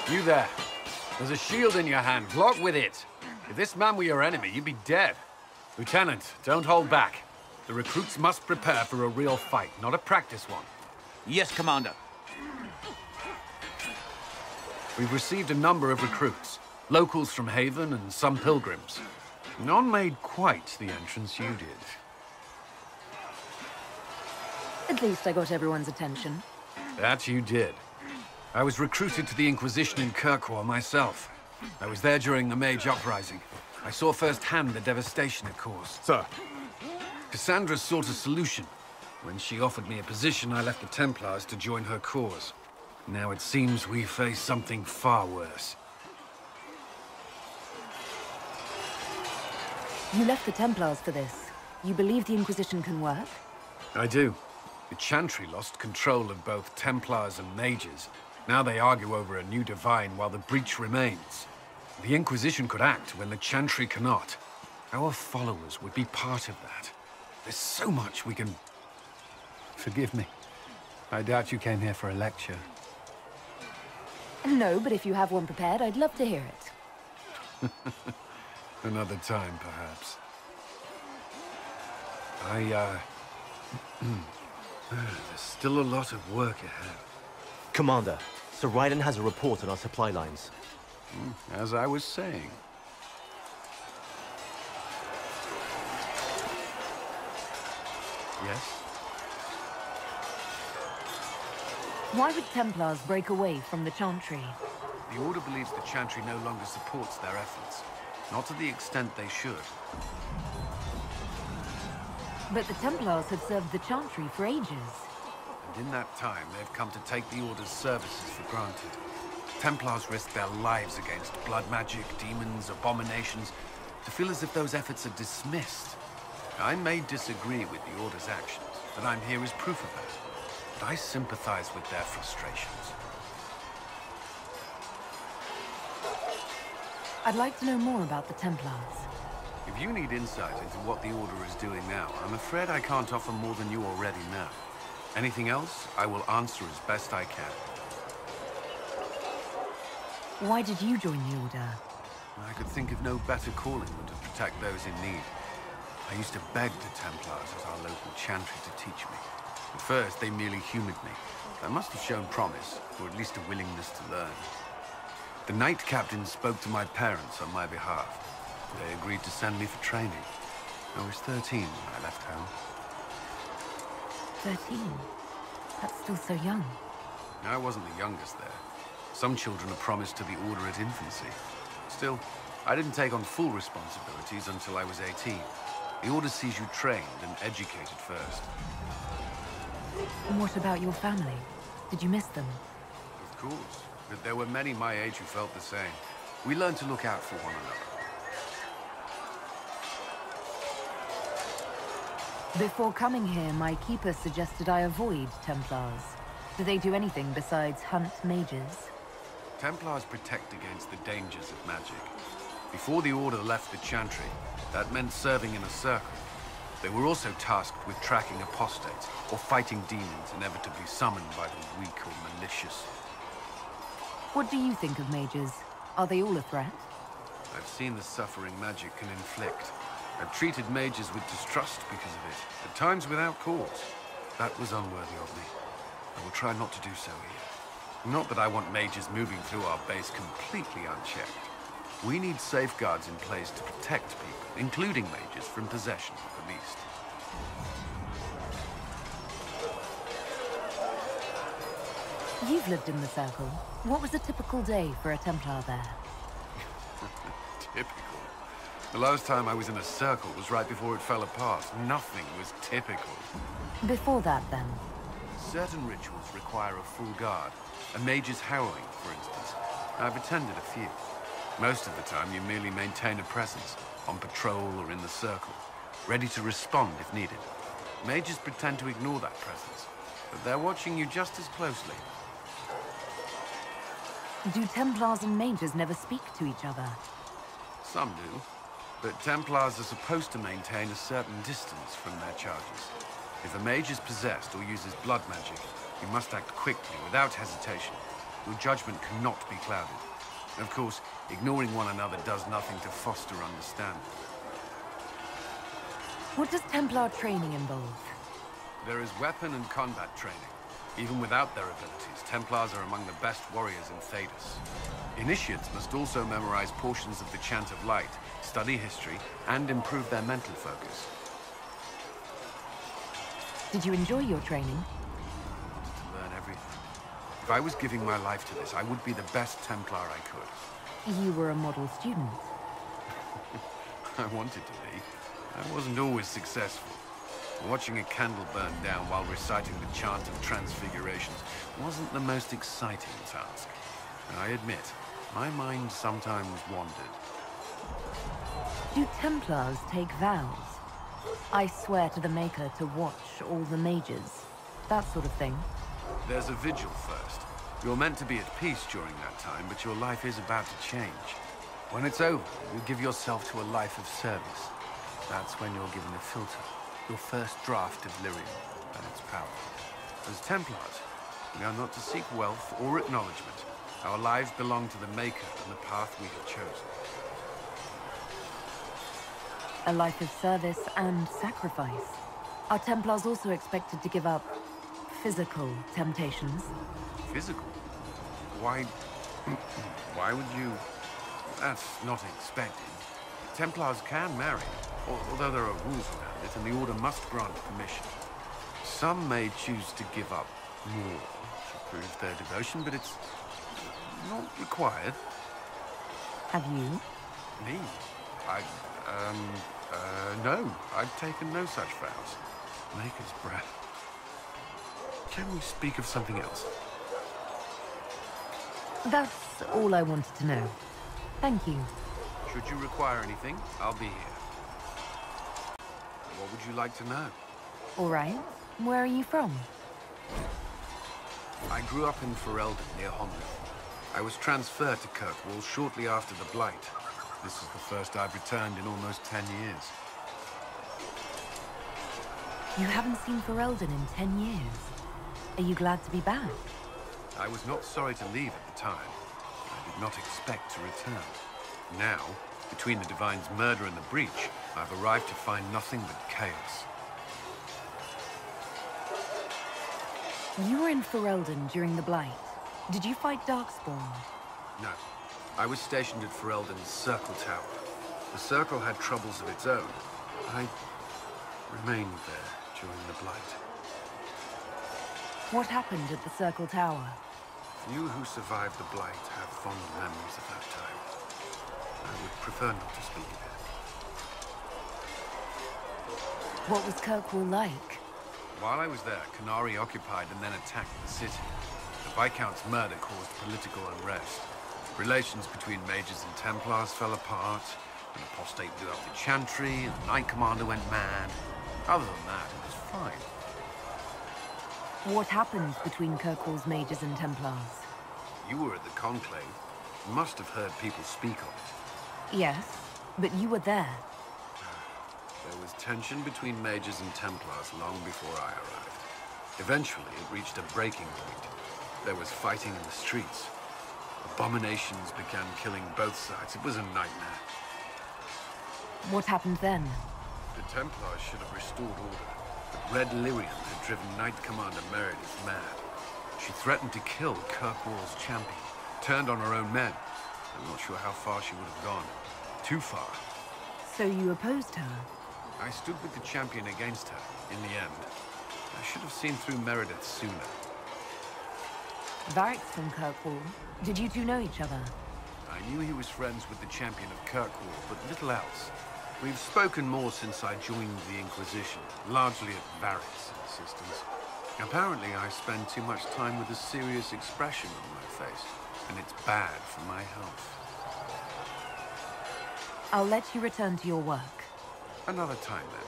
You there. There's a shield in your hand. Block with it. If this man were your enemy, you'd be dead. Lieutenant, don't hold back. The recruits must prepare for a real fight, not a practice one. Yes, Commander. We've received a number of recruits. Locals from Haven and some pilgrims. None made quite the entrance you did. At least I got everyone's attention. That you did. I was recruited to the Inquisition in Kirkwall myself. I was there during the Mage uprising. I saw firsthand the devastation it caused. Sir. Cassandra sought a solution. When she offered me a position, I left the Templars to join her cause. Now it seems we face something far worse. You left the Templars for this. You believe the Inquisition can work? I do. The Chantry lost control of both Templars and Mages. Now they argue over a new divine while the breach remains. The Inquisition could act when the Chantry cannot. Our followers would be part of that. There's so much we can... Forgive me. I doubt you came here for a lecture. No, but if you have one prepared, I'd love to hear it. Another time, perhaps. There's still a lot of work ahead. Commander, Sir Raiden has a report on our supply lines. As I was saying. Yes? Why would Templars break away from the Chantry? The Order believes the Chantry no longer supports their efforts. Not to the extent they should. But the Templars have served the Chantry for ages. And in that time, they've come to take the Order's services for granted. Templars risk their lives against blood magic, demons, abominations, to feel as if those efforts are dismissed. I may disagree with the Order's actions, but I'm here as proof of that. But I sympathize with their frustrations. I'd like to know more about the Templars. If you need insight into what the Order is doing now, I'm afraid I can't offer more than you already know. Anything else, I will answer as best I can. Why did you join the Order? I could think of no better calling than to protect those in need. I used to beg the Templars at our local Chantry to teach me. At first, they merely humored me. I must have shown promise, or at least a willingness to learn. The Knight Captain spoke to my parents on my behalf. They agreed to send me for training. I was 13 when I left home. 13? That's still so young. I wasn't the youngest there. Some children are promised to the Order at infancy. Still, I didn't take on full responsibilities until I was 18. The Order sees you trained and educated first. And what about your family? Did you miss them? Of course, but there were many my age who felt the same. We learned to look out for one another. Before coming here, my keeper suggested I avoid Templars. Do they do anything besides hunt mages? Templars protect against the dangers of magic. Before the Order left the Chantry, that meant serving in a circle. They were also tasked with tracking apostates, or fighting demons inevitably summoned by the weak or malicious. What do you think of mages? Are they all a threat? I've seen the suffering magic can inflict. I've treated mages with distrust because of it, at times without cause. That was unworthy of me. I will try not to do so here. Not that I want mages moving through our base completely unchecked. We need safeguards in place to protect people, including mages, from possession at the least. You've lived in the Circle. What was a typical day for a Templar there? Typical? The last time I was in a circle was right before it fell apart. Nothing was typical. Before that, then? Certain rituals require a full guard. A mage's harrowing, for instance. I've attended a few. Most of the time, you merely maintain a presence, on patrol or in the circle, ready to respond if needed. Mages pretend to ignore that presence, but they're watching you just as closely. Do Templars and mages never speak to each other? Some do, but Templars are supposed to maintain a certain distance from their charges. If a mage is possessed or uses blood magic, you must act quickly, without hesitation. Your judgment cannot be clouded. Of course, ignoring one another does nothing to foster understanding. What does Templar training involve? There is weapon and combat training. Even without their abilities, Templars are among the best warriors in Thedas. Initiates must also memorize portions of the Chant of Light, study history, and improve their mental focus. Did you enjoy your training? I wanted to learn everything. If I was giving my life to this, I would be the best Templar I could. You were a model student. I wanted to be. I wasn't always successful. Watching a candle burn down while reciting the Chant of Transfigurations wasn't the most exciting task. And I admit, my mind sometimes wandered. Do Templars take vows? I swear to the Maker to watch all the mages. That sort of thing. There's a vigil first. You're meant to be at peace during that time, but your life is about to change. When it's over, you give yourself to a life of service. That's when you're given a filter. Your first draft of lyrium and its power. As Templars, we are not to seek wealth or acknowledgement. Our lives belong to the Maker and the path we have chosen. A life of service and sacrifice. Are Templars also expected to give up physical temptations? Physical? Why... why would you... That's not expected. Templars can marry, although there are rules around it, and the Order must grant permission. Some may choose to give up more to prove their devotion, but it's not required. Have you? Me? No. I've taken no such vows. Maker's breath. Can we speak of something else? That's all I wanted to know. Thank you. Should you require anything, I'll be here. What would you like to know? All right. Where are you from? I grew up in Ferelden, near Honrith. I was transferred to Kirkwall shortly after the Blight. This is the first I've returned in almost 10 years. You haven't seen Ferelden in 10 years. Are you glad to be back? I was not sorry to leave at the time. I did not expect to return. Now, between the Divine's murder and the breach, I've arrived to find nothing but chaos. You were in Ferelden during the Blight. Did you fight Darkspawn? No. I was stationed at Ferelden's Circle Tower. The Circle had troubles of its own. I remained there during the Blight. What happened at the Circle Tower? Few who survived the Blight have fond memories of that time. I would prefer not to speak of it. What was Kirkwall like? While I was there, Canary occupied and then attacked the city. The Viscount's murder caused political unrest. Relations between mages and Templars fell apart. An apostate blew up the Chantry, and the Knight Commander went mad. Other than that, it was fine. What happened between Kirkwall's mages and Templars? You were at the Conclave. You must have heard people speak of it. Yes, but you were there. There was tension between mages and Templars long before I arrived. Eventually, it reached a breaking point. There was fighting in the streets. Abominations began killing both sides. It was a nightmare. What happened then? The Templars should have restored order, but Red Lyrium had driven Knight Commander Meredith mad. She threatened to kill Kirkwall's champion, turned on her own men. I'm not sure how far she would have gone. Too far. So you opposed her? I stood with the champion against her, in the end. I should have seen through Meredith sooner. Varric's from Kirkwall. Did you two know each other? I knew he was friends with the champion of Kirkwall, but little else. We've spoken more since I joined the Inquisition, largely at Varric's insistence. Apparently, I spend too much time with a serious expression on my face, and it's bad for my health. I'll let you return to your work. Another time, then.